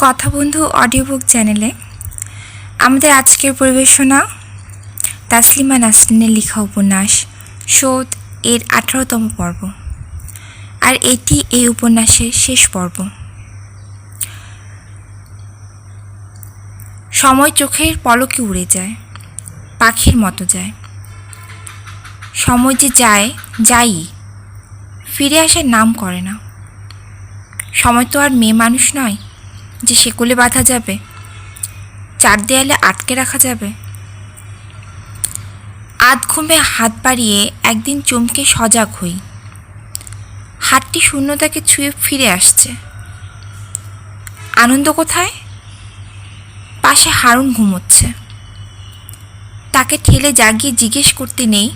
কথা বন্ধু audio book চ্যানেলে আমাদের আজকের পরিবেশনা তাসলিমা নাসরিনের লেখা উপন্যাস শোধ এর 18তম পর্ব। আর এটি এই উপন্যাসের শেষ পর্ব। সময় চোখের পলকে উড়ে যায়, পাখির মতো যায়। সময় যে যায় যাই, ফিরে আসার নাম করে না। সময় তো আর মেয়ে মানুষ নয় যে শেকলে বাঁধা যাবে, চার দেয়ালে আটকে রাখা যাবে। আধ ঘুমে হাত বাড়িয়ে একদিন চমকে সজাগ হই। হাতটি শূন্যতাকে ছুঁয়ে ফিরে আসছে। আনন্দ কোথায়? পাশে হারুন ঘুমোচ্ছে। তাকে ঠেলে জাগিয়ে জিজ্ঞেস করতে নেই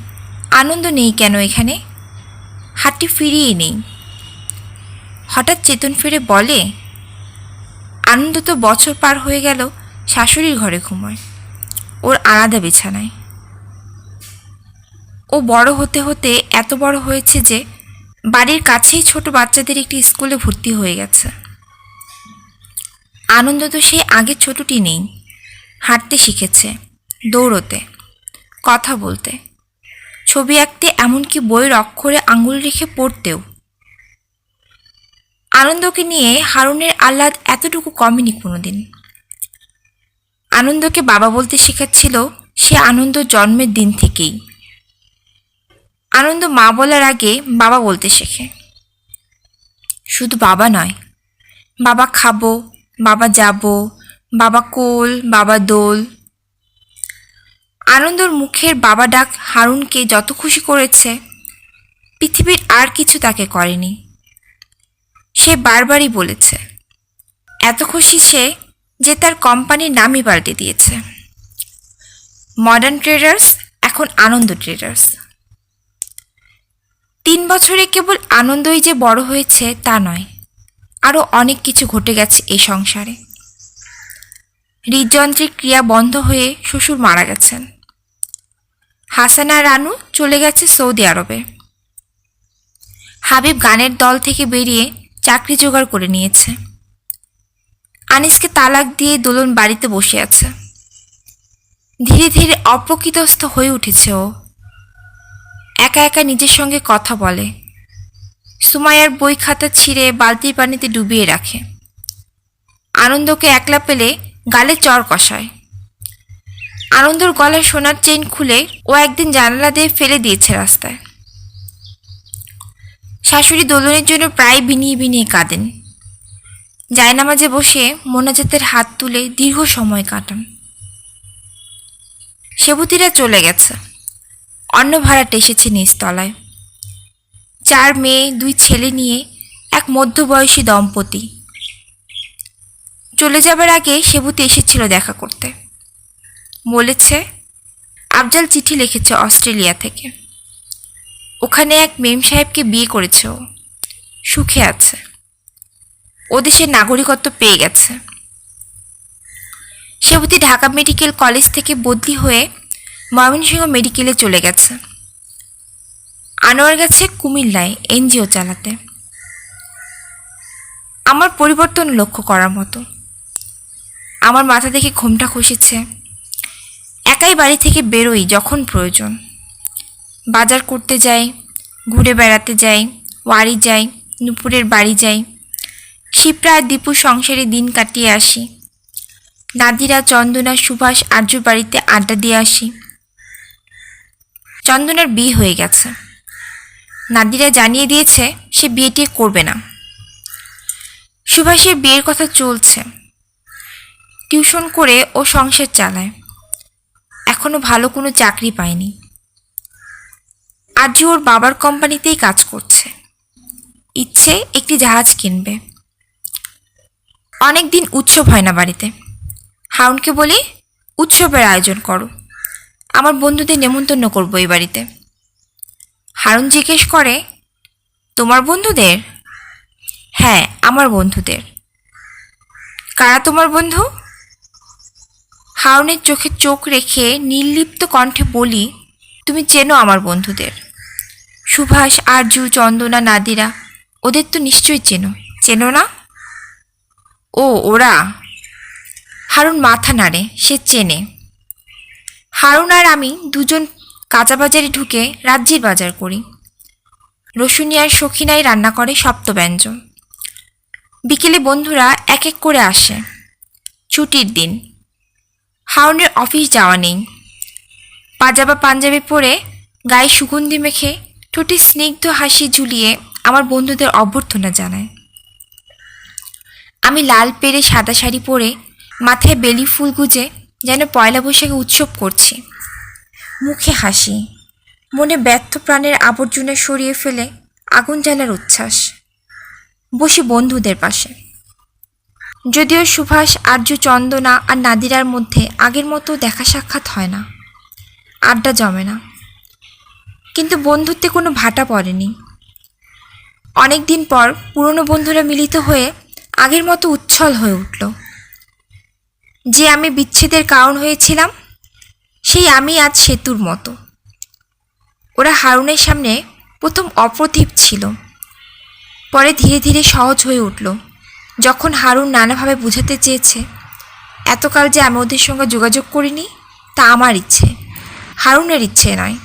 আনন্দ নেই কেন এখানে। হাতটি ফিরিয়ে নেই। হঠাৎ চেতন ফিরে বলে, আনন্দ তো বছর পার হয়ে গেল শাশুড়ির ঘরে ঘুমায়, ওর আলাদা বিছানায়। ও বড় হতে হতে এত বড় হয়েছে যে বাড়ির কাছেই ছোট বাচ্চাদের একটি স্কুলে ভর্তি হয়ে গেছে। আনন্দ তো সেই আগে ছোটটি নেই। হাঁটতে শিখেছে, দৌড়তে, কথা বলতে, ছবি আঁকতে, এমনকি বইয়ের অক্ষরে আঙুল রেখে পড়তেও। আনন্দকে নিয়ে হারুনের আহ্লাদ এতটুকু কমেনি কোনোদিন। আনন্দকে বাবা বলতে শেখাচ্ছিল সে আনন্দ জন্মের দিন থেকেই। আনন্দ মা বলার আগে বাবা বলতে শেখে। শুধু বাবা নয়, বাবা খাবো, বাবা যাব, বাবা কোল, বাবা দোল। আনন্দর মুখের বাবা ডাক হারুনকে যত খুশি করেছে, পৃথিবীর আর কিছু তাকে করেনি। সে বারবারই বলেছে, এত খুশি সে যে তার কোম্পানির নামই পাল্টে দিয়েছে। মডার্ন ট্রেডার্স এখন আনন্দ ট্রেডার্স। 3 বছরে কেবল আনন্দই যে বড় হয়েছে তা নয়, আরও অনেক কিছু ঘটে গেছে এই সংসারে। হৃদযন্ত্রের ক্রিয়া বন্ধ হয়ে শ্বশুর মারা গেছেন। হাসান আর রানু চলে গেছে সৌদি আরবে। হাবিব গানের দল থেকে বেরিয়ে চাকরি জোগাড় করে নিয়েছে। আনিসকে তালাক দিয়ে দোলন বাড়িতে বসে আছে। ধীরে ধীরে অপ্রকৃতস্থ হয়ে উঠেছে ও। একা একা নিজের সঙ্গে কথা বলে। সুমাইয়ার বই খাতা ছিঁড়ে বালতির পানিতে ডুবিয়ে রাখে। আনন্দকে একলা পেলে গালে চর কষায়। আনন্দর গলায় সোনার চেইন খুলে ও একদিন জানালা দিয়ে ফেলে দিয়েছে রাস্তায়। শাশুড়ি দোলনের জন্য প্রায় বিনিয়ে বিনিয়ে কাঁদেন। জায়নামাজে বসে মোনাজাতের হাত তুলে দীর্ঘ সময় কাটান। সেবতীরা চলে গেছে। অন্য ভাড়াটে এসেছে নিচতলায়। 4 মেয়ে 2 ছেলে নিয়ে এক মধ্যবয়সী দম্পতি। চলে যাবার আগে সেবতী এসেছিল দেখা করতে। বলেছে আফজাল চিঠি লিখেছে অস্ট্রেলিয়া থেকে। ওখানে এক মেম সাহেবকে বিয়ে করেছে ও, সুখে আছে। ও দেশের নাগরিকত্ব পেয়ে গেছে। সেবতী ঢাকা মেডিকেল কলেজ থেকে বদলি হয়ে ময়মনসিংহ মেডিকেলে চলে গেছে। আনোয়ার গেছে কুমিল্লায় এনজিও চালাতে। আমার পরিবর্তন লক্ষ্য করার মতো। আমার মাথা দেখে ঘোমটা খসেছে। একাই বাড়ি থেকে বেরোই যখন প্রয়োজন। বাজার করতে যাই, ঘুরে বেড়াতে যাই, ওয়ারি যাই, নুপুরের বাড়ি যাই। শিপ্রা আর দীপুর সংসারে দিন কাটিয়ে আসি। নাদিরা, চন্দনা, সুভাষ, আর্যর বাড়িতে আড্ডা দিয়ে আসি। চন্দনার বিয়ে হয়ে গেছে। নাদিরা জানিয়ে দিয়েছে সে বিয়েটি করবে না। সুভাষের বিয়ের কথা চলছে। টিউশন করে ও সংসার চালায়। এখনো ভালো কোনো চাকরি পায়নি। আর্য ওর বাবার কোম্পানিতেই কাজ করছে। ইচ্ছে একটি জাহাজ কিনবে। অনেক দিন উৎসব হয় না বাড়িতে। হারুনকে বলি উৎসবের আয়োজন করো, আমার বন্ধুদের নেমন্তন্ন করবো এই বাড়িতে। হারুন জিজ্ঞেস করে, তোমার বন্ধুদের? হ্যাঁ, আমার বন্ধুদের। কারা তোমার বন্ধু? হারুনের চোখে চোখ রেখে নির্লিপ্ত কণ্ঠে বলি, তুমি চেনো আমার বন্ধুদের। সুভাষ, আরজু, চন্দনা, নাদিরা, ওদের তো নিশ্চয়ই চেনো, চেনো না? ও ওরা। হারুন মাথা নাড়ে, সে চেনে। হারুন আর আমি দুজন কাঁচা বাজারে ঢুকে রাজ্যির বাজার করি। রসুনি আর সখিনাই রান্না করে সপ্তব্যঞ্জন। বিকেলে বন্ধুরা এক এক করে আসে। ছুটির দিন। হারুনের অফিস যাওয়া নেই। পাজামা পাঞ্জাবি পরে গায়ে সুগন্ধি মেখে ঠোঁটে স্নিগ্ধ হাসি ঝুলিয়ে আমার বন্ধুদের অভ্যর্থনা জানায়। আমি লাল পেরে সাদা শাড়ি পরে মাথায় বেলি ফুল গুজে যেন পয়লা বৈশাখে উৎসব করছি। মুখে হাসি, মনে ব্যর্থ প্রাণের আবর্জনা সরিয়ে ফেলে আগুন জ্বালার উচ্ছ্বাস। বসি বন্ধুদের পাশে। যদিও সুভাষ, আর্য, চন্দনা আর নাদিরার মধ্যে আগের মতো দেখা সাক্ষাৎ হয় না, আড্ডা জমে না, কিন্তু বন্ধুত্বে কোনো ভাটা পড়েনি। অনেক দিন পর পুরনো বন্ধুরা মিলিত হয়ে আগের মতো উচ্ছল হয়ে উঠল। যে আমি বিচ্ছেদের কারণ হয়েছিলাম, সেই আমি আজ সেতুর মতো। ওরা হারুনের সামনে প্রথম অপ্রতিভ ছিল, পরে ধীরে ধীরে সহজ হয়ে উঠল যখন হারুন নানাভাবে বোঝাতে চেয়েছে এতকাল যে আমি ওদের সঙ্গে যোগাযোগ করিনি তা আমার ইচ্ছে, হারুনের ইচ্ছে নয়।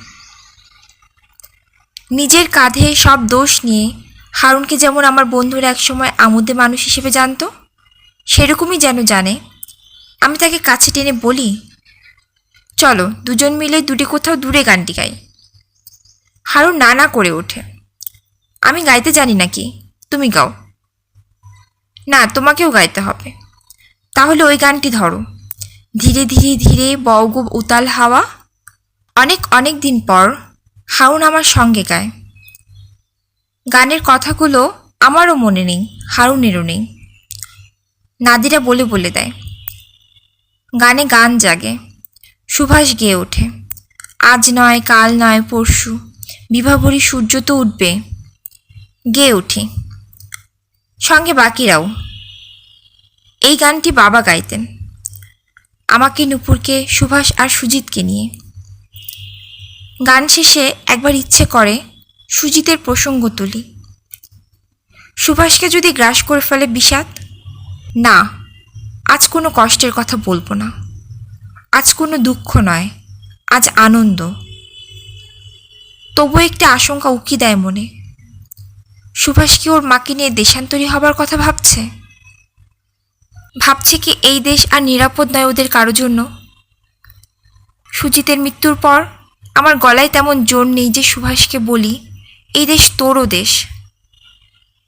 নিজের কাঁধে সব দোষ নিয়ে হারুনকে যেমন আমার বন্ধুরা একসময় আমোদে মানুষ হিসেবে জানত, সেরকমই যেন জানে। আমি তাকে কাছে টেনে বলি, চলো দুজন মিলে কোথাও দূরে গানটি গাই। হারুন না করে ওঠে, আমি গাইতে জানি নাকি, তুমি গাও। না, তোমাকেও গাইতে হবে। তাহলে ওই গানটি ধরো, ধীরে ধীরে ধীরে বওগো উতাল হাওয়া। অনেক অনেক দিন পর হারুন আমার সঙ্গে গায়। গানের কথাগুলো আমারও মনে নেই, হারুনেরও নেই। নাদিরা বলে বলে দেয়। গানে গান জাগে। সুভাষ গেয়ে ওঠে, আজ নয় কাল নয় পরশু বিভাবরী সূর্য তো উঠবে। গেয়ে উঠি, সঙ্গে বাকিরাও। এই গানটি বাবা গাইতেন, আমাকে, নূপুরকে, সুভাষ আর সুজিতকে নিয়ে। গান শেষে একবার ইচ্ছে করে সুজিতের প্রসঙ্গ তুলি। সুভাষকে যদি গ্রাস করে ফেলে বিষাদ, না, আজ কোনো কষ্টের কথা বলবো না। আজ কোনো দুঃখ নয়, আজ আনন্দ। তবু একটি আশঙ্কা উকি দেয় মনে। সুভাষ কি ওর মাকে নিয়ে দেশান্তরী হবার কথা ভাবছে? ভাবছে কি এই দেশ আর নিরাপদ নয় ওদের কারো জন্য? সুজিতের মৃত্যুর পর আমার গলায় তেমন জোর নেই যে সুভাষকে বলি, এই দেশ তোরও দেশ।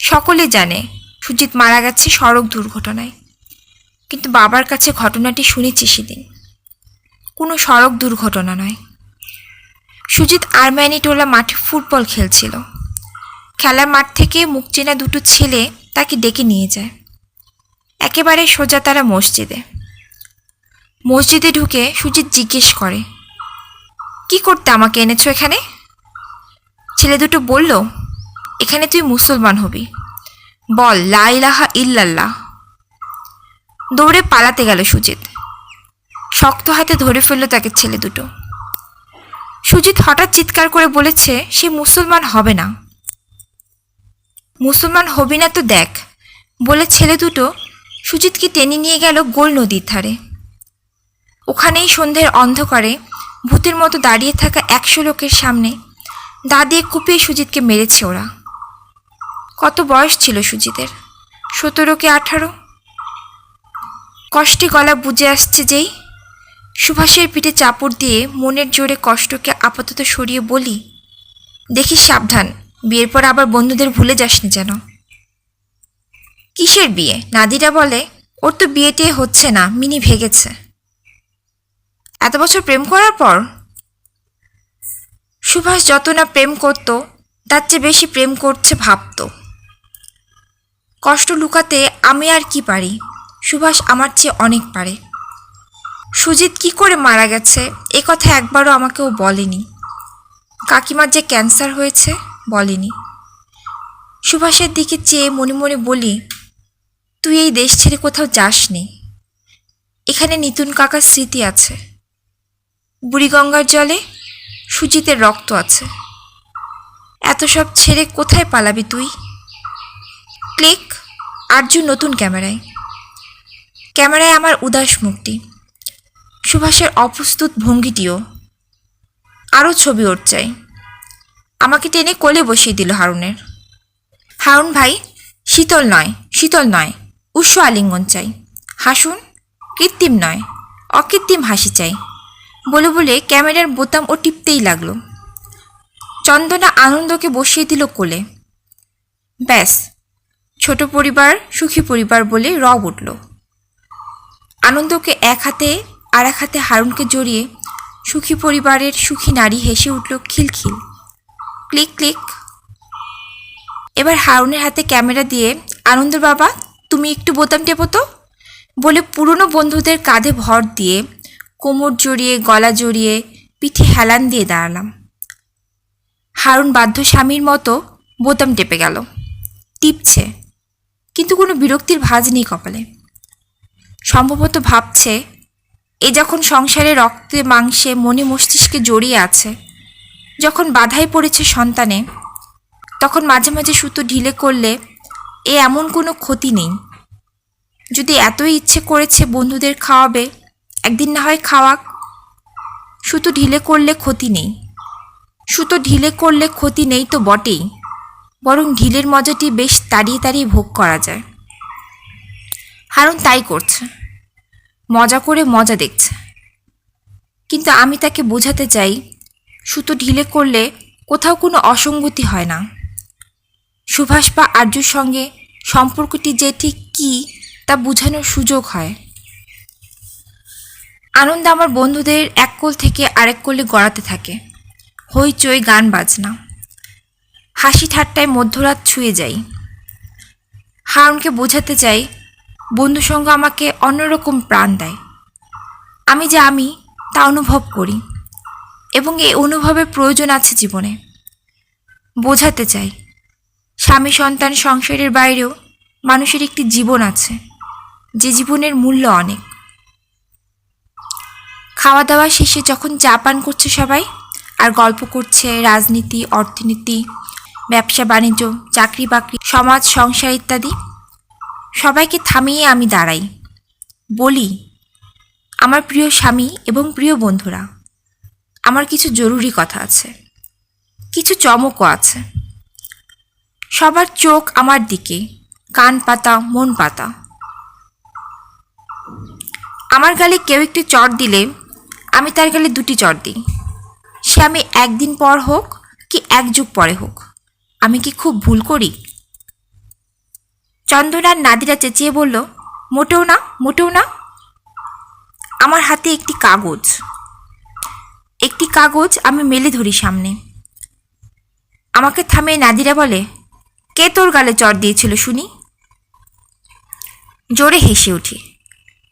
সকলে জানে সুজিত মারা গেছে সড়ক দুর্ঘটনায়, কিন্তু বাবার কাছে ঘটনাটি শুনেছি সেদিন। কোনো সড়ক দুর্ঘটনা নয়। সুজিত আরমানি টোলা মাঠে ফুটবল খেলছিল। খেলার মাঠ থেকে মুখ চেনা দুটো ছেলে তাকে ডেকে নিয়ে যায়। একেবারে সোজা তারা মসজিদে। মসজিদে ঢুকে সুজিত জিজ্ঞেস করে, কি করতে আমাকে এনেছো এখানে? ছেলে দুটো বলল, এখানে তুই মুসলমান হবি, বল লা ইলাহা ইল্লাল্লাহ। দৌড়ে পালাতে গেল সুজিত। শক্ত হাতে ধরে ফেলল তাকে ছেলে দুটো। সুজিত হঠাৎ চিৎকার করে বলেছে সে মুসলমান হবে না। মুসলমান হবি না তো দেখ, বলে ছেলে দুটো সুজিতকে টেনে নিয়ে গেল গোল নদীর ধারে। ওখানেই সন্ধ্যের অন্ধকারে ভূতের মতো দাঁড়িয়ে থাকা 100 লোকের সামনে দা দিয়ে কুপিয়ে সুজিতকে মেরেছে ওরা। কত বয়স ছিল সুজিতের? 17 কি 18। কষ্টে গলা বুঝে আসছে যেই সুভাষের পিঠে চাপড় দিয়ে মনের জোরে কষ্টকে আপাতত সরিয়ে বলি, দেখিস সাবধান, বিয়ের পর আবার বন্ধুদের ভুলে যাসনি যেন। কিসের বিয়ে? নাদিরা বলে, ওর তো বিয়েটে হচ্ছে না, মিনি ভেগেছে। এত বছর প্রেম করার পর? সুভাষ যত না প্রেম করত তার চেয়ে বেশি প্রেম করছে ভাবত। কষ্ট লুকাতে আমি আর কি পারি, সুভাষ আমার চেয়ে অনেক পারে। সুজিত কি করে মারা গেছে এ কথা একবারও আমাকেও বলেনি। কাকিমার যে ক্যান্সার হয়েছে বলেনি। সুভাষের দিকে চেয়ে মনে মনে বলি, তুই এই দেশ ছেড়ে কোথাও যাসনি। এখানে নিতুন কাকার স্মৃতি আছে, বুড়িগঙ্গার জলে সুজিতের রক্ত আছে। এত সব ছেড়ে কোথায় পালাবি তুই? ক্লিক, আর্য নতুন ক্যামেরায়। ক্যামেরায় আমার উদাস মুখটি, সুভাষের অপ্রস্তুত ভঙ্গিটিও। আরও ছবি ওর চাই। আমাকে টেনে কোলে বসিয়ে দিল হারুনের। হারুন ভাই, শীতল নয়, শীতল নয়, উষ্ণ আলিঙ্গন চাই। হাসুন, কৃত্রিম নয়, অকৃত্রিম হাসি চাই, বলে বলে ক্যামেরার বোতাম ও টিপতেই লাগলো। চন্দনা আনন্দকে বসিয়ে দিল কোলে। ব্যাস, ছোট পরিবার সুখী পরিবার বলে রব উঠল। আনন্দকে এক হাতে আর এক হাতে হারুনকে জড়িয়ে সুখী পরিবারের সুখী নারী হেসে উঠল খিলখিল। Click click. এবার হারুনের হাতে ক্যামেরা দিয়ে, আনন্দর বাবা তুমি একটু বোতাম টেপো তো, বলে পুরনো বন্ধুদের কাঁধে ভর দিয়ে কোমর জড়িয়ে গলা জড়িয়ে পিঠে হেলান দিয়ে দাঁড়ালাম। হারুন বাধ্য স্বামীর মতো বোতাম টেপে গেল। টিপছে, কিন্তু কোনো বিরক্তির ভাঁজ নেই কপালে। সম্ভবত ভাবছে, এ যখন সংসারে রক্তে মাংসে মনে মস্তিষ্কে জড়িয়ে আছে, যখন বাধাই পড়েছে সন্তানে, তখন মাঝে মাঝে সুতো ঢিলে করলে এ এমন কোনো ক্ষতি নেই। যদি এতই ইচ্ছে করেছে বন্ধুদের খাওয়াবে, একদিন না হয় খাওয়াক। সুতো ঢিলে করলে ক্ষতি নেই। সুতো ঢিলে করলে ক্ষতি নেই তো বটেই, বরং ঢিলের মজাটি বেশ তাড়িয়ে তাড়িয়ে ভোগ করা যায়। হারুন তাই করছে, মজা করে মজা দেখছে। কিন্তু আমি তাকে বোঝাতে চাই, সুতো ঢিলে করলে কোথাও কোনো অসঙ্গতি হয় না। সুভাষ বা আর্যর সঙ্গে সম্পর্কটি যে ঠিক কী তা বোঝানোর সুযোগ হয়। আনন্দ আমার বন্ধুদের এক কোল থেকে আরেক কোলে গড়াতে থাকে। হইচই, গান বাজনা, হাসি ঠাট্টায় মধ্যরাত ছুঁয়ে যাই। হারুনকে বোঝাতে চাই, বন্ধুসঙ্গ আমাকে অন্যরকম প্রাণ দেয়। আমি যে আমি তা অনুভব করি, এবং এই অনুভবের প্রয়োজন আছে জীবনে। বোঝাতে চাই, স্বামী সন্তান সংসারের বাইরেও মানুষের একটি জীবন আছে, যে জীবনের মূল্য অনেক। খাওয়া দাওয়া শেষে যখন চা পান করছে সবাই, আর গল্প করছে রাজনীতি, অর্থনীতি, ব্যবসা বাণিজ্য, চাকরি বাকরি, সমাজ সংসার ইত্যাদি, সবাইকে থামিয়ে আমি দাঁড়াই, বলি, আমার প্রিয় স্বামী এবং প্রিয় বন্ধুরা, আমার কিছু জরুরি কথা আছে, কিছু চমকও আছে। সবার চোখ আমার দিকে, কান পাতা, মন পাতা। আমার গালে কেউ একটি চড় দিলে আমি তার গালে দুটি চড় দিই। সে আমি একদিন পর হোক কি এক যুগ পরে হোক, আমি কি খুব ভুল করি? চন্দনার নাদিরা চেঁচিয়ে বলল, মোটেও না, মোটেও না। আমার হাতে একটি কাগজ আমি মেলে ধরি সামনে। আমাকে থামিয়ে নাদিরা বলে, কে তোর গালে চড় দিয়েছিল শুনি? জোরে হেসে উঠি,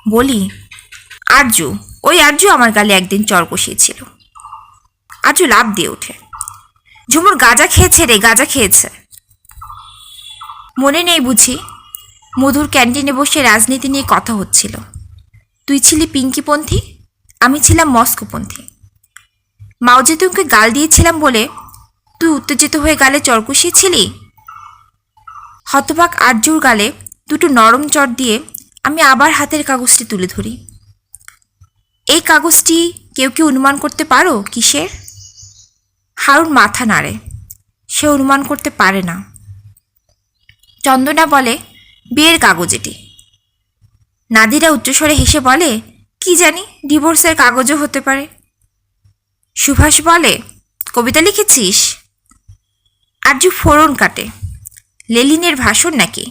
বলি, আরজু, ওই আরজু আমার গালে একদিন চড় বসিয়েছিল। আরজু লাফ দিয়ে ওঠে, ঝুমুর গাঁজা খেয়েছে রে, গাঁজা খেয়েছে। মনে নেই বুঝি, মধুর ক্যান্টিনে বসে রাজনীতি নিয়ে কথা হচ্ছিল। তুই ছিলি পিঙ্কিপন্থী, আমি ছিলাম মস্কোপন্থী। মাও জেতুংকে গাল দিয়েছিলাম বলে তুই উত্তেজিত হয়ে গালে চড় কষিয়েছিলি। হতবাক আরজুর গালে দুটো নরম চড় দিয়ে আমি আবার হাতের কাগজটি তুলে ধরি। এই কাগজটি কেউ কি অনুমান করতে পারো কিসের? হারুন মাথা নাড়ে, সে অনুমান করতে পারে না। চন্দনা বলে, বিয়ের কাগজ এটি। নাদিরা উচ্চস্বরে হেসে বলে, কি জানি, ডিভোর্সের কাগজও হতে পারে। সুভাষ বলে, কবিতা লিখেছিস? আরজু ফোড়ন কাটে, লেলিনের ভাষণ নাকি?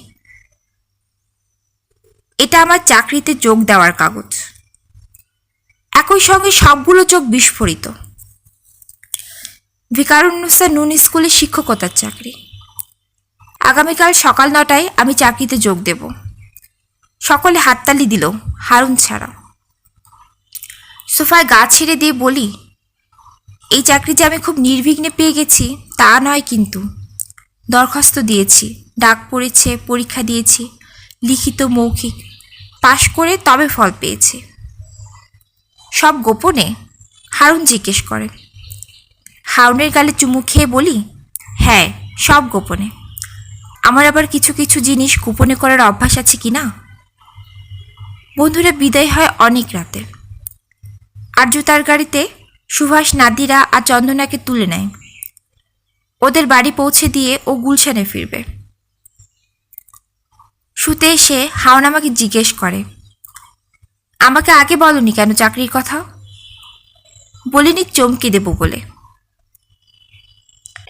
এটা আমার চাকরিতে যোগ দেওয়ার কাগজ। একই সঙ্গে সবগুলো চোখ বিস্ফোরিত। ভিকারুন্নসা নুন স্কুলে শিক্ষকতার চাকরি। আগামীকাল সকাল 9টায় আমি চাকরিতে যোগ দেব। সকলে হাততালি দিল, হারুন ছাড়া। সোফায় গা ছেড়ে দিয়ে বলি, এই চাকরি যে আমি খুব নির্বিঘ্নে পেয়ে গেছি তা নয়, কিন্তু দরখাস্ত দিয়েছি, ডাক পড়েছে, পরীক্ষা দিয়েছি, লিখিত মৌখিক, পাশ করে তবে ফল পেয়েছি। সব গোপনে? হারুন জিজ্ঞেস করে। হারুনের গালে চুমু খেয়ে বলি, হ্যাঁ, সব গোপনে। আমার আবার কিছু কিছু জিনিস গোপনে করার অভ্যাস আছে কি না। বন্ধুরা বিদায় হয় অনেক রাতে। আর্য তার গাড়িতে সুভাষ, নাদিরা আর চন্দনাকে তুলে নেয়। ওদের বাড়ি পৌঁছে দিয়ে ও গুলশানে ফিরবে। শুতে এসে হাওন আমাকে জিজ্ঞেস করে, আমাকে আগে বলনি কেন চাকরির কথা? বলিনি চমকে দেব বলে।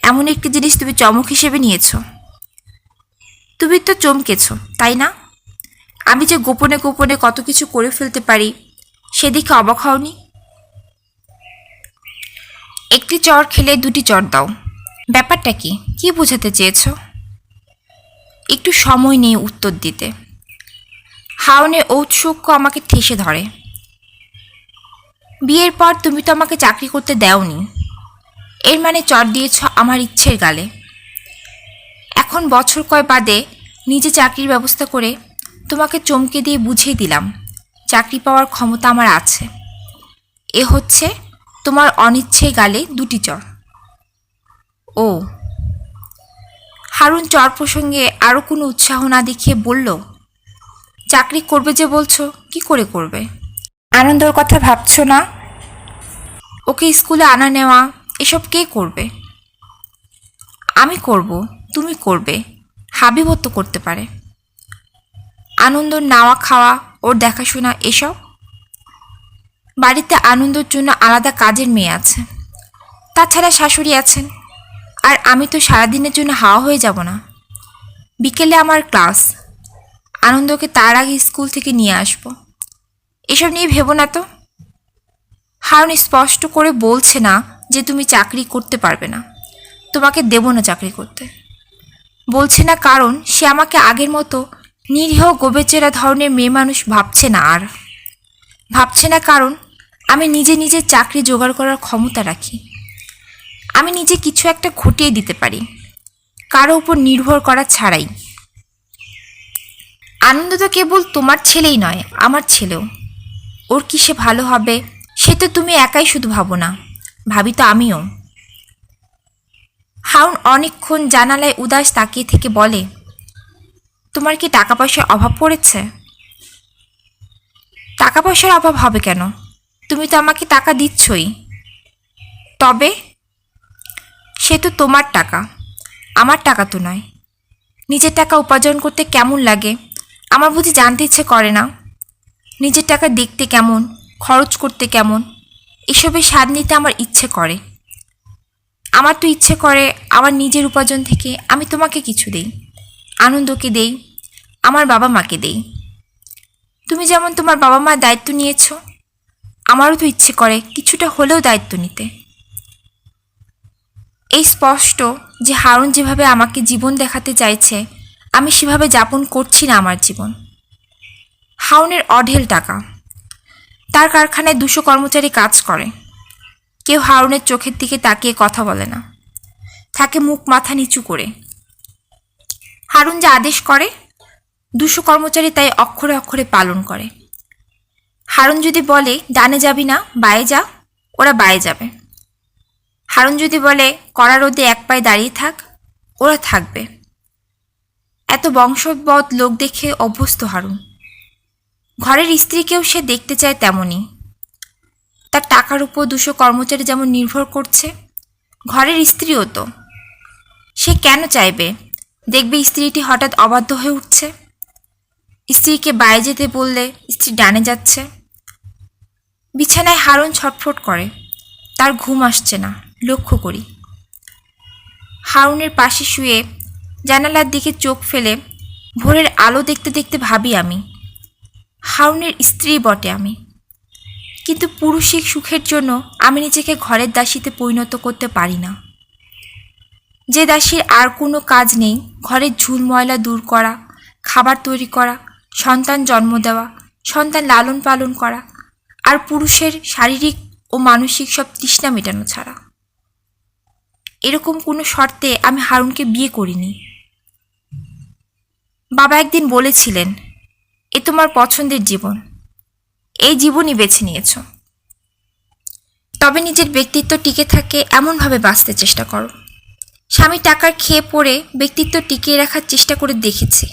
এমন একটি জিনিস তুমি চমক হিসেবে নিয়েছ। তুমি তো চমকেছ, তাই না? আমি যে গোপনে গোপনে কত কিছু করে ফেলতে পারি সেদিকে অবাক হওনি? একটি চর খেলে দুটি চর দাও, ব্যাপারটা কি? কি বোঝাতে চেয়েছ? একটু সময় নিয়ে উত্তর দিতে। হাওনের ঔৎসুক্য আমাকে ঠেসে ধরে। বিয়ের পর তুমি তো আমাকে চাকরি করতে দেওনি, এর মানে চর দিয়েছ আমার ইচ্ছের গালে। এখন বছর কয় বাদে নিজে চাকরির ব্যবস্থা করে তোমাকে চমকে দিয়ে বুঝিয়ে দিলাম চাকরি পাওয়ার ক্ষমতা আমার আছে। এ হচ্ছে তোমার অনিচ্ছের গালে দুটি চর। ও। হারুন চর প্রসঙ্গে আরও কোনো উৎসাহ না দেখিয়ে বলল, চাকরি করবে যে বলছো, কি করে করবে? আনন্দর কথা ভাবছো না? ওকে স্কুলে আনা নেওয়া এসব কে করবে? আমি করব, তুমি করবে, হাবিবও তো করতে পারে। আনন্দর নাওয়া খাওয়া, ওর দেখাশোনা এসব? বাড়িতে আনন্দর জন্য আলাদা কাজের মেয়ে আছে, তাছাড়া শাশুড়ি আছেন। আর আমি তো সারাদিনের জন্য হাওয়া হয়ে যাব না। বিকেলে আমার ক্লাস, আনন্দকে তার আগে স্কুল থেকে নিয়ে আসব। এসব নিয়ে ভেবো না তো। হারুন স্পষ্ট করে বলছে না যে তুমি চাকরি করতে পারবে না, তোমাকে দেব না চাকরি করতে। বলছে না কারণ সে আমাকে আগের মতো নিরীহ গোবেচেরা ধরনের মেয়ে মানুষ ভাবছে না। আর ভাবছে না কারণ আমি নিজে নিজে চাকরি জোগাড় করার ক্ষমতা রাখি। আমি নিজে কিছু একটা ঘটিয়ে দিতে পারি, কারো উপর নির্ভর করা ছাড়াই। আনন্দ তো কেবল তোমার ছেলেই নয়, আমার ছেলেও। ওর কি সে ভালো হবে সে তো তুমি একাই শুধু ভাবো না, ভাবি তো আমিও। হারুন অনেকক্ষণ জানালায় উদাস তাকিয়ে থেকে বলে, তোমার কি টাকা পয়সার অভাব পড়েছে? টাকা পয়সার অভাব হবে কেন? তুমি তো আমাকে টাকা দিচ্ছই। তবে সে তো তোমার টাকা, আমার টাকা তো নয়। নিজের টাকা উপার্জন করতে কেমন লাগে আমার বুঝি জানতে ইচ্ছে করে না? নিজের টাকা দেখতে কেমন, খরচ করতে কেমন, এসবের স্বাদ নিতে আমার ইচ্ছে করে। আমার তো ইচ্ছে করে আমার নিজের উপার্জন থেকে আমি তোমাকে কিছু দেই, আনন্দকে দেই, আমার বাবা মাকে দেই। তুমি যেমন তোমার বাবা মার দায়িত্ব নিয়েছ, আমারও তো ইচ্ছে করে কিছুটা হলেও দায়িত্ব নিতে। এই স্পষ্ট যে হারুন যেভাবে আমাকে জীবন দেখাতে চাইছে আমি সেভাবে যাপন করছি না আমার জীবন। হারুনের অঢেল টাকা, তার কারখানায় 200 কর্মচারী কাজ করে। কেউ হারুনের চোখের দিকে তাকিয়ে কথা বলে না, থাকে মুখ মাথা নিচু করে। হারুন যা আদেশ করে 200 কর্মচারী তাই অক্ষরে অক্ষরে পালন করে। হারুন যদি বলে ডানে যাবি না, বায়ে যা, ওরা বায়ে যাবে। হারুন যদি বলে কড়া রোদে এক পায়ে দাঁড়িয়ে থাক, ওরা থাকবে। এত বংশবৎ লোক দেখে অভ্যস্ত হারুন। ঘরের স্ত্রীকেও সে দেখতে চায় তেমনই। তার টাকার উপর 200 কর্মচারী যেমন নির্ভর করছে, ঘরের স্ত্রীও তো। সে কেন চাইবে দেখবে স্ত্রীটি হঠাৎ অবাধ্য হয়ে উঠছে, স্ত্রীকে বায়ে যেতে বললে স্ত্রী ডানে যাচ্ছে। বিছানায় হারুন ছটফট করে, তার ঘুম আসছে না, লক্ষ্য করি। হারুনের পাশে শুয়ে জানালার দিকে চোখ ফেলে ভোরের আলো দেখতে দেখতে ভাবি আমি হারুনের স্ত্রী বটে আমি, কিন্তু পুরুষিক সুখের জন্য আমি নিজেকে ঘরের দাসীতে পরিণত করতে পারি না। যে দাসীর আর কোনো কাজ নেই ঘরের ঝুল ময়লা দূর করা, খাবার তৈরি করা, সন্তান জন্ম দেওয়া, সন্তান লালন পালন করা, আর পুরুষের শারীরিক ও মানসিক সব তৃষ্ণা মেটানো ছাড়া। এরকম কোনো শর্তে আমি হারুনকে বিয়ে করিনি। বাবা একদিন বলেছিলেন, এ তোমার পছন্দের জীবন, এই জীবনই বেছে নিয়েছ, তবে নিজের ব্যক্তিত্ব টিকে থাকে এমনভাবে বাঁচতে চেষ্টা করো। স্বামী টাকার খেয়ে পড়ে ব্যক্তিত্ব টিকিয়ে রাখার চেষ্টা করে দেখেছি,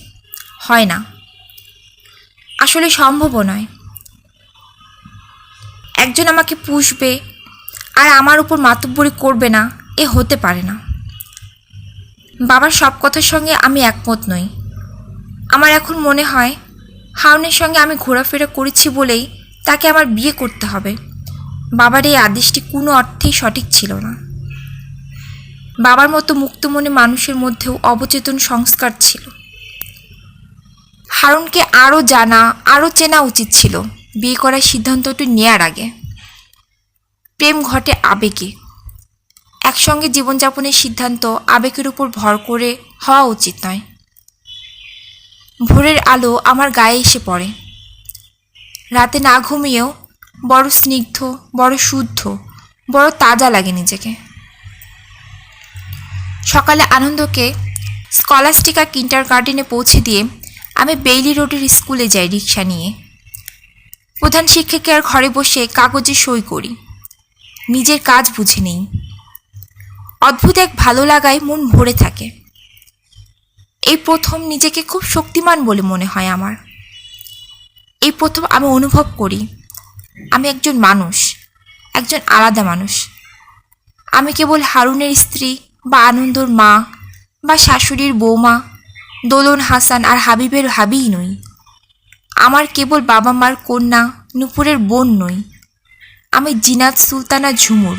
হয় না। আসলে সম্ভবও নয়। একজন আমাকে পুষবে আর আমার উপর মাতব্বরি করবে না, এ হতে পারে না। বাবার সব কথার সঙ্গে আমি একমত নই। আমার এখন মনে হয় হারুনের সঙ্গে আমি ঘোরাফেরা করেছি বলেই তাকে আমার বিয়ে করতে হবে। বাবার এই আদেশটি কোনো অর্থেই সঠিক ছিল না। বাবার মতো মুক্ত মনে মানুষের মধ্যেও অবচেতন সংস্কার ছিল। হারুনকে আরও জানা, আরও চেনা উচিত ছিল বিয়ে করার সিদ্ধান্তটি নেয়ার আগে। প্রেম ঘটে আবেগে। একসঙ্গে জীবনযাপনের সিদ্ধান্ত আবেগের উপর ভর করে হওয়া উচিত নয়। ভোরের আলো আমার গায়ে এসে পড়ে। রাতে না ঘুমিয়েও বড় স্নিগ্ধ, বড় শুদ্ধ, বড় তাজা লাগে নিজেকে। সকালে আনন্দকে স্কলাস্টিকা কিন্ডার গার্ডেনে পৌঁছে দিয়ে আমি বেইলি রোডের স্কুলে যাই রিক্সা নিয়ে। প্রধান শিক্ষিকার ঘরে বসে কাগজে সই করি। নিজের কাজ বুঝে নেই। অদ্ভুত এক ভালো লাগায় মন ভরে থাকে। এই প্রথম নিজেকে খুব শক্তিমান বলে মনে হয় আমার। এই প্রথম আমি অনুভব করি আমি একজন মানুষ, একজন আলাদা মানুষ। আমি কেবল হারুনের স্ত্রী বা আনন্দর মা বা শাশুড়ির বৌমা, দোলন হাসান আর হাবিবের হাবিই নই। আমার কেবল বাবা মার কন্যা নূপুরের বোন নই। আমি জিনাত সুলতানা ঝুমুর।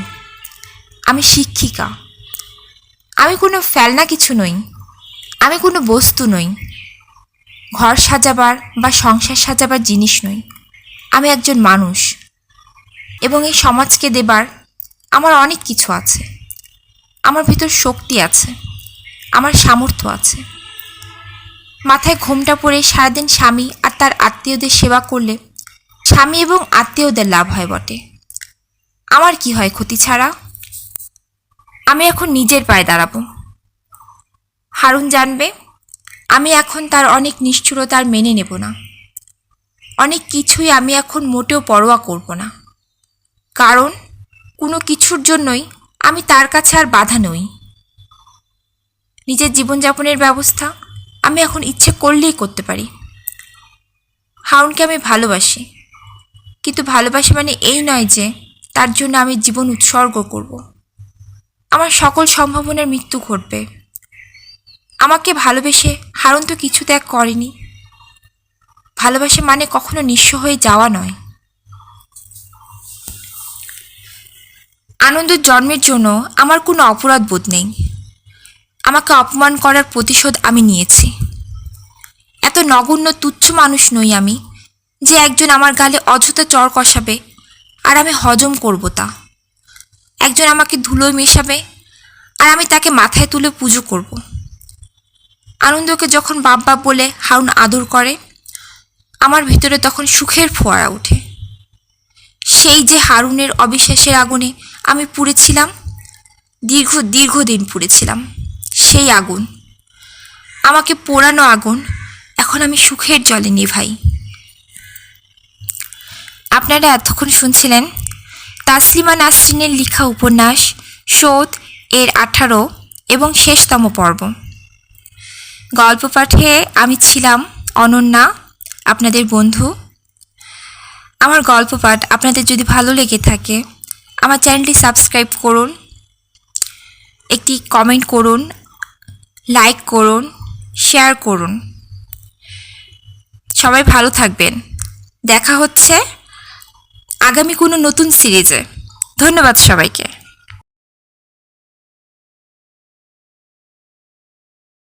আমি শিক্ষিকা। আমি কোনো ফেলনা কিছু নই। আমি কোনো বস্তু নই। ঘর সাজাবার বা সংসার সাজাবার জিনিস নই। আমি একজন মানুষ, এবং এই সমাজকে দেবার আমার অনেক কিছু আছে। আমার ভিতর শক্তি আছে, আমার সামর্থ্য আছে। মাথায় ঘোমটা পরে সারাদিন স্বামী আর তার আত্মীয়দের সেবা করলে স্বামী এবং আত্মীয়দের লাভ হয় বটে। আমার কি হয় ক্ষতি ছাড়া? আমি এখন নিজের পায়ে দাঁড়াবো। হারুন জানবে আমি এখন তার অনেক নিষ্ঠুরতা আর মেনে নেব না। অনেক কিছুই আমি এখন মোটেও পরোয়া করব না, কারণ কোনো কিছুর জন্যই আমি তার কাছে আর বাধা নই। নিজের জীবনযাপনের ব্যবস্থা আমি এখন ইচ্ছে করলেই করতে পারি। হারুনকে আমি ভালোবাসি, কিন্তু ভালোবাসা মানে এই নয় যে তার জন্য আমি জীবন উৎসর্গ করব। আমার সকল সম্ভাবনার মৃত্যু ঘটবে। আমাকে ভালোবেসে হারুন তো কিছু ত্যাগ করেনি। ভালোবাসা মানে কখনো নিঃস্ব হয়ে যাওয়া নয়। আনন্দের জন্মের জন্য আমার কোনো অপরাধ বোধ নেই। আমাকে অপমান করার প্রতিশোধ আমি নিয়েছি। এত নগণ্য তুচ্ছ মানুষ নই আমি যে একজন আমার গালে অযথা চর কষাবে আর আমি হজম করব তা। একজন আমাকে ধুলোয় মেশাবে আর আমি তাকে মাথায় তুলে পুজো করব। আনন্দকে যখন বাপ বাপ বলে হারুন আদর করে, আমার ভিতরে তখন সুখের ফোয়ারা ওঠে। সেই যে হারুনের অবিশ্বাসের আগুনে আমি পুড়েছিলাম, দীর্ঘদিন পুড়েছিলাম, সেই আগুন, আমাকে পোড়ানো আগুন এখন আমি সুখের জলে নিভাই। আপনারা এতক্ষণ শুনছিলেন তাসলিমা নাসরিনের লেখা উপন্যাস শোধ এর 18 এবং শেষতম পর্ব। গল্প পাঠে আমি ছিলাম অনন্যা, আপনাদের বন্ধু। আমার গল্প পাঠ আপনাদের যদি ভালো লেগে থাকে আমার চ্যানেলটি সাবস্ক্রাইব করুন, একটি কমেন্ট করুন, লাইক করুন, শেয়ার করুন। সবাই ভালো থাকবেন। দেখা হচ্ছে আগামী কোনো নতুন সিরিজে। ধন্যবাদ সবাইকে।